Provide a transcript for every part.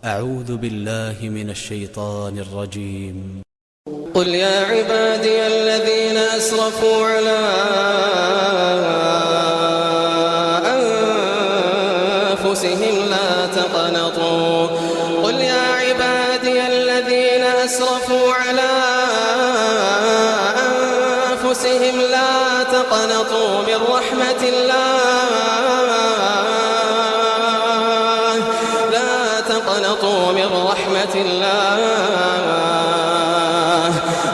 أعوذ بالله من الشيطان الرجيم. قل يا عبادي الذين أسرفوا على أنفسهم لا تقنطوا قل يا عبادي الذين أسرفوا على أنفسهم لا تقنطوا من رحمة الله لا تقنطوا من رحمة الله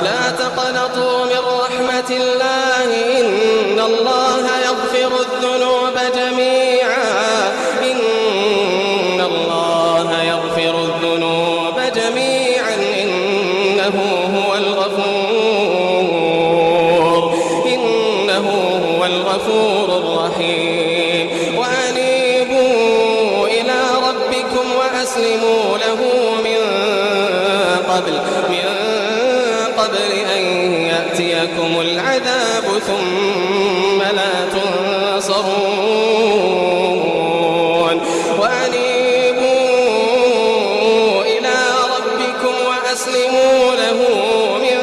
لا تقنطوا من رحمة الله إن الله يغفر الذنوب جميعا إن الله يغفر الذنوب جميعا إنه هو الغفور الرحيم وأنيبوا إلى ربكم وأسلموا له من قبل أن يأتيكم العذاب ثم لا تنصرون وأنيبوا إلى ربكم وأسلموا له من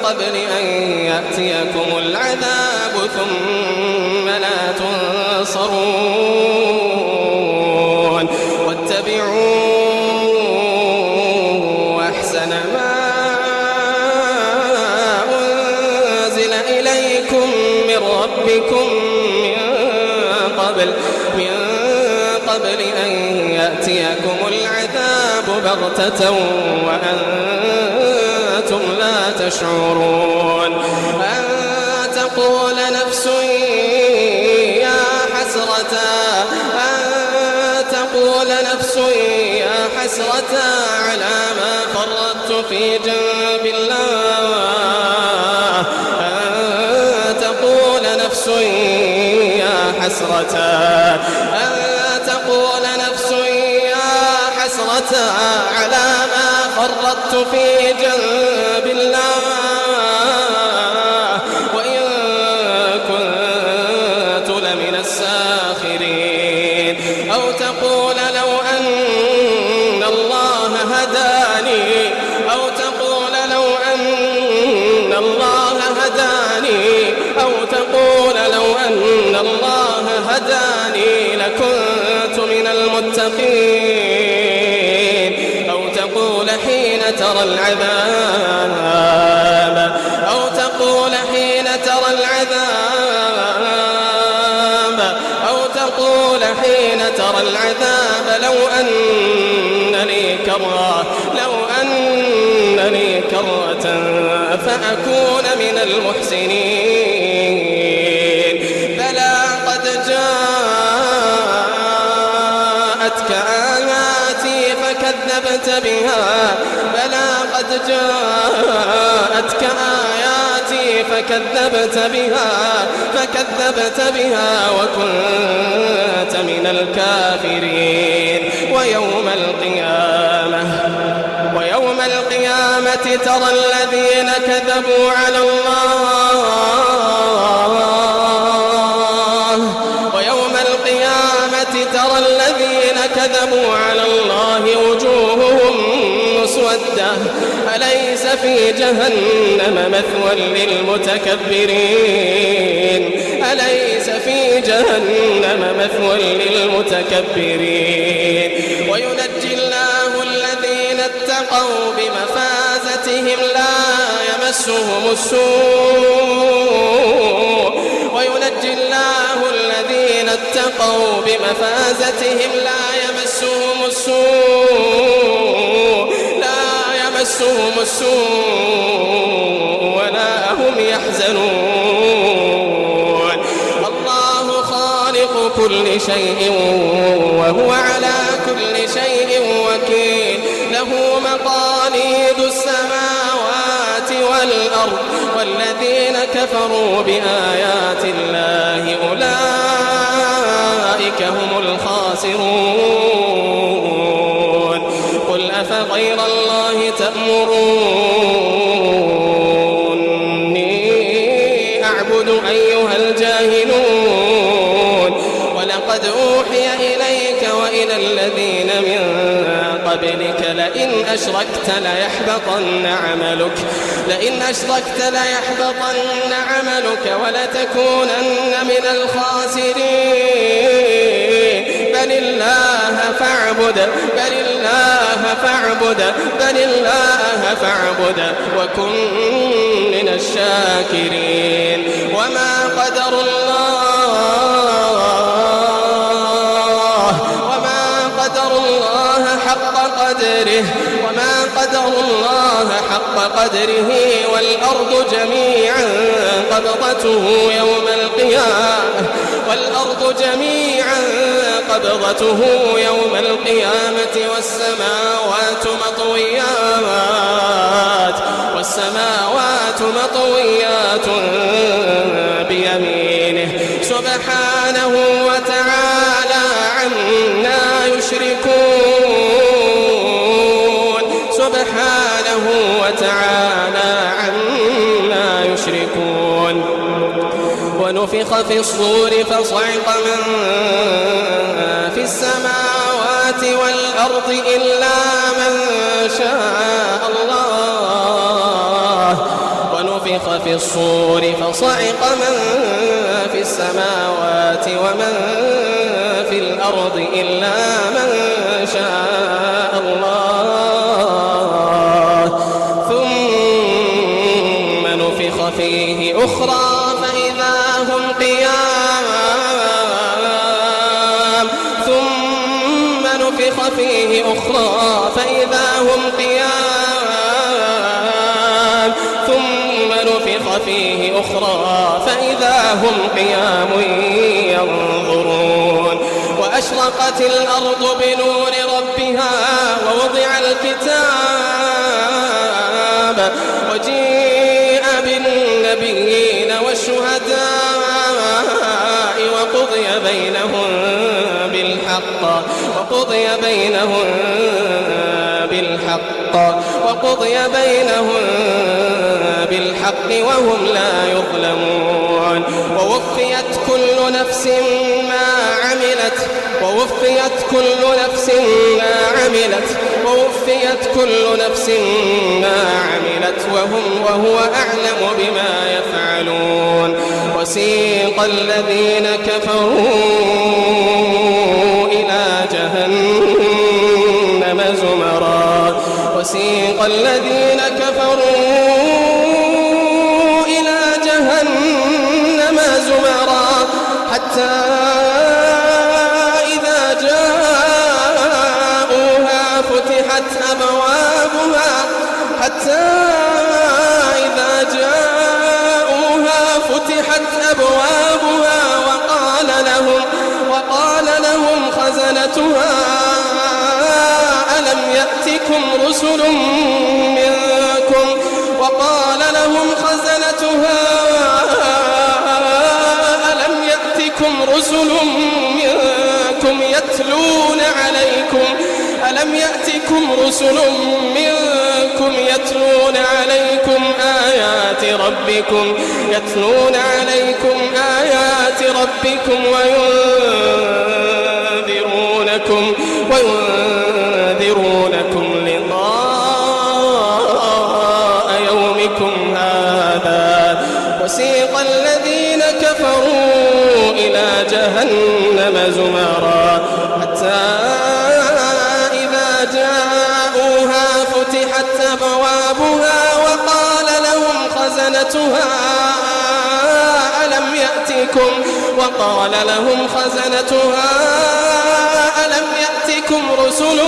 قبل أن يأتيكم العذاب ثم لا تنصرون واتبعوا أحسن ما أنزل إليكم من ربكم من قبل أن يأتيكم العذاب بغتة وأنتم لا تشعرون أن تقول نفس يا حسرة على ما فرطت في جنب الله أن تقول نفس يا حسرة على ما فرطت في جنب الله وإن كنت لمن الساخرين أو تقول لو أن الله هداني أو تقول لو أن الله هداني لكنت من المتقين أو تقول حين ترى العذاب لو أن لي كرة فأكون من المحسنين بلى قد جاءتك آياتي فكذبت بها وكنت من الكافرين ويوم القيامة ترى الذين كذبوا على الله وجوههم مسودة أليس في جهنم مثوى للمتكبرين وينجي الله الذين اتقوا بمفازتهم لا يمسهم السوء ولا هم يحزنون الله خالق كل شيء وهو على كل شيء وكيل له مقاليد السماوات والأرض والذين كفروا بآيات الله أولئك هم الخاسرون قل أفغير الله تأمروني أعبد أيها الجاهلون ولقد أوحي إليك وإلى الذين من قبلك لئن أشركت ليحبطن عملك ولتكونن من الخاسرين بل الله فاعبد وكن من الشاكرين وما قدر الله حق قدره والأرض جميعا قبضته يوم القيامة والسماوات مطويات بيمينه سبحانه وتعالى عما يشركون ونفخ في الصور فصعق من في السماوات والأرض إلا من شاء الله ونفخ في الصور فصعق من في السماوات ومن في الأرض إلا من شاء الله ثم نفخ فيه أخرى فإذا هم قيام ثم نفخ فيه أخرى فإذا هم قيام ينظرون وأشرقت الأرض بنور ربها ووضع الكتاب وجيء بالنبيين والشهداء وقضي بينهم بالحق وهم لا يظلمون ووفيت كل نفس ما عملت وهو أعلم بما يفعلون وسيق الذين كفروا إلى جهنم زمرا حتى إذا جاءوها فتحت أبوابها وقال لهم خزنتها ألم يأتكم رسل منكم يتلون عليكم آيات ربكم وينذرونكم لقاء يومكم هذا وسيق الذين كفروا إلى جهنم زمرا حتى إذا جاءوها فتحت أبوابها وقال لهم خزنتها ألم يأتكم رسل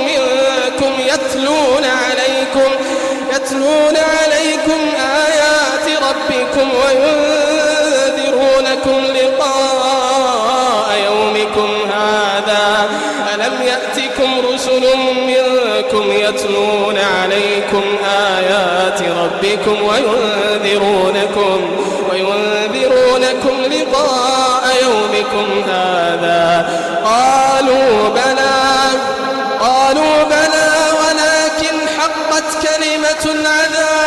منكم يتلون عليكم آيات ربكم وينذرونكم لقاء يومكم هذا ألم يأتكم رسل منكم يتلون عليكم آيات ربكم وينذرونكم لقاء يومكم هذا قالوا بلى ولكن حقت كلمة العذاب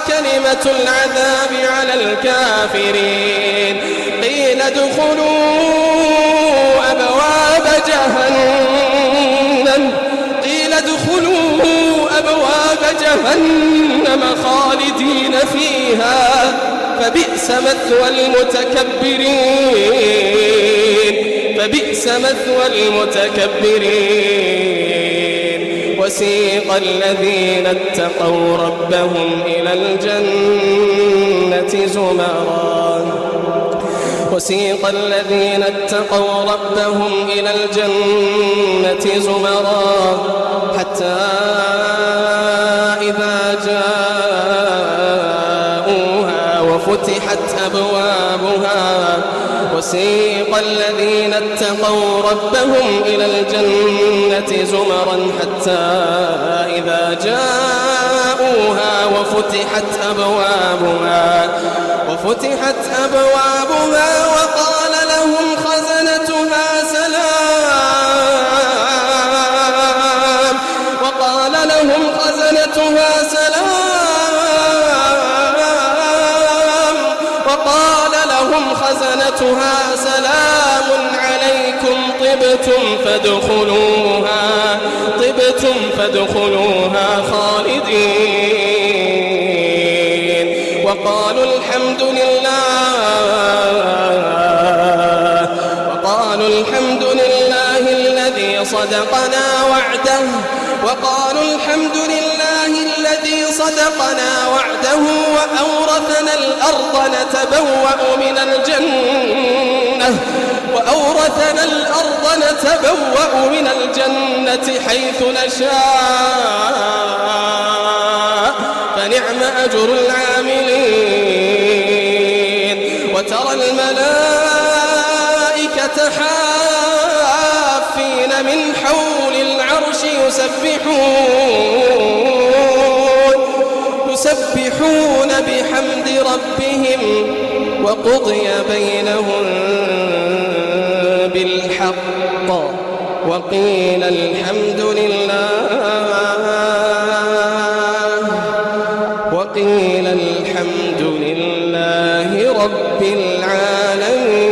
كلمة العذاب على الكافرين قيل ادخلوا أبواب جهنم خالدين فيها فبئس مثوى المتكبرين وسيق الذين اتقوا ربهم إلى الجنة زمرا حتى إذا جاءوها وفتحت أبوابها وسيق الذين اتقوا ربهم إلى الجنة زمرا حتى إذا جاءوها وفتحت أبوابها وقال لهم خزنتها سلام عليكم طبتم فادخلوها خالدين وقالوا الحمد لله الذي صدقنا وعده وأورثنا الأرض نتبوأ من الجنة حيث نشاء فنعم أجر العاملين وترى الملائكة حافين من حول العرش يسبحون بحمد ربهم وقضي بينهم بالحق وقيل الحمد لله رب العالمين.